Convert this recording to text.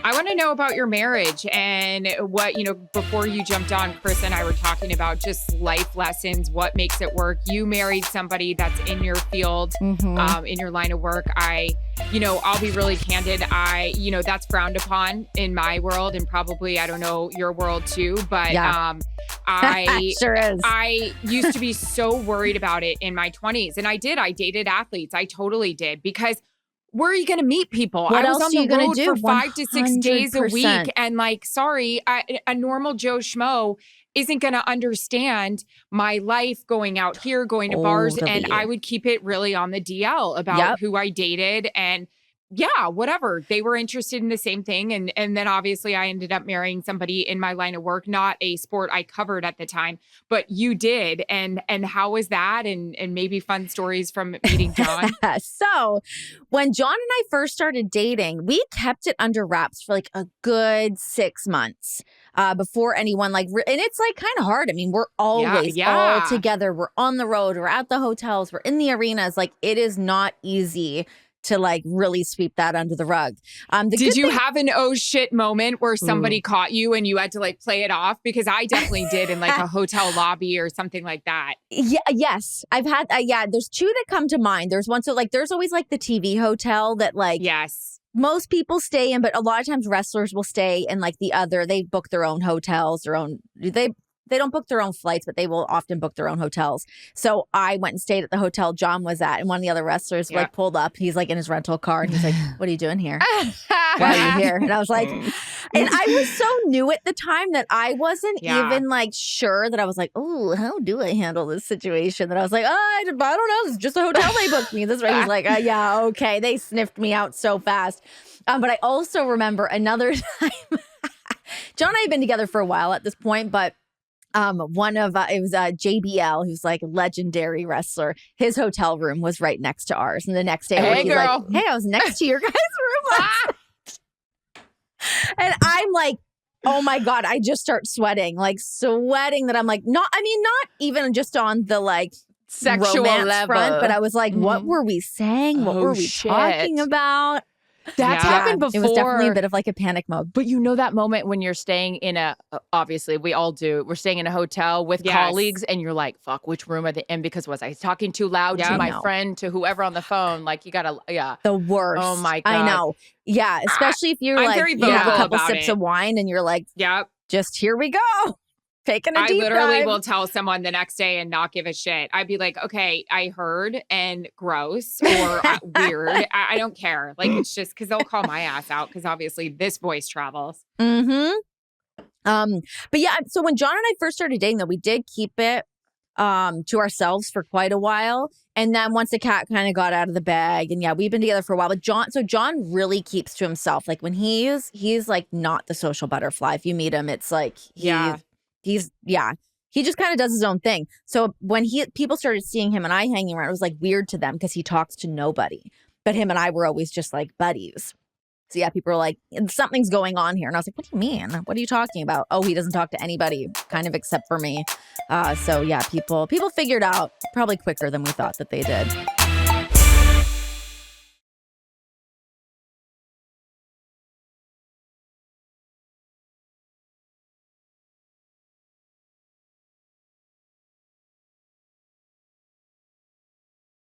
I want to know about your marriage and what, before you jumped on, Chris and I were talking about just life lessons, what makes it work. You married somebody that's in your field, in your line of work. I'll be really candid. That's frowned upon in my world and probably, I don't know, your world too. But I sure is. I used to be so worried about it in my 20s. And I dated athletes. I totally did because where are you going to meet people? What I was else on are you the gonna road do? for 5 to 6 days a 100%. week. And a normal Joe Schmo isn't going to understand my life going out here, going to bars. And I would keep it really on the DL about who I dated and whatever. They were interested in the same thing. And then obviously I ended up marrying somebody in my line of work, not a sport I covered at the time, but you did. And how was that? And maybe fun stories from meeting John. So when John and I first started dating, we kept it under wraps for like a good 6 months before anyone and it's like kind of hard. I mean, we're always all together. We're on the road. We're at the hotels. We're in the arenas. Like it is not easy to really sweep that under the rug. Did you have an oh shit moment where somebody caught you and you had to play it off? Because I definitely did in a hotel lobby or something like that. Yeah, yes. I've had, there's two that come to mind. There's one, there's always the TV hotel that yes. Most people stay in, but a lot of times wrestlers will stay in they book their own hotels, they don't book their own flights, but they will often book their own hotels. So I went and stayed at the hotel John was at, and one of the other wrestlers pulled up. He's in his rental car, and he's like, "What are you doing here? Why are you here?" And I was like, and I was so new at the time that I wasn't even sure that I was "Oh, how do I handle this situation?" That I was like, I don't know. It's just a hotel they booked me. This way, he's like, "Yeah, okay." They sniffed me out so fast. But I also remember another time. John and I have been together for a while at this point, but. It was JBL, who's a legendary wrestler. His hotel room was right next to ours. And the next day, he's girl. "Hey, I was next to your guys' room last night." And I'm like, oh my God, I just start sweating that I'm not even just on the sexual romance level front, but I was like, what were we saying? What were we talking about? That's happened before. It was definitely a bit of a panic mode. But you know that moment when you're staying in obviously we all do, we're staying in a hotel with colleagues and you're like, fuck, which room are they in? Because was I talking too loud to my friend, to whoever on the phone? You gotta, The worst. Oh my God. I know. Yeah, especially if you're you have a couple sips of wine and you're like, just here we go. Taking a deep dive. I literally will tell someone the next day and not give a shit. I'd be like, okay, I heard and gross or weird. I don't care. It's just because they'll call my ass out because obviously this voice travels. But so when John and I first started dating, though, we did keep it to ourselves for quite a while. And then once the cat kind of got out of the bag, and we've been together for a while. But John really keeps to himself. When he's not the social butterfly. If you meet him, it's he just kind of does his own thing. So when people started seeing him and I hanging around, it was weird to them because he talks to nobody. But him and I were always just buddies. So people were like, something's going on here. And I was like, what do you mean? What are you talking about? Oh, he doesn't talk to anybody, kind of except for me. People figured out probably quicker than we thought that they did.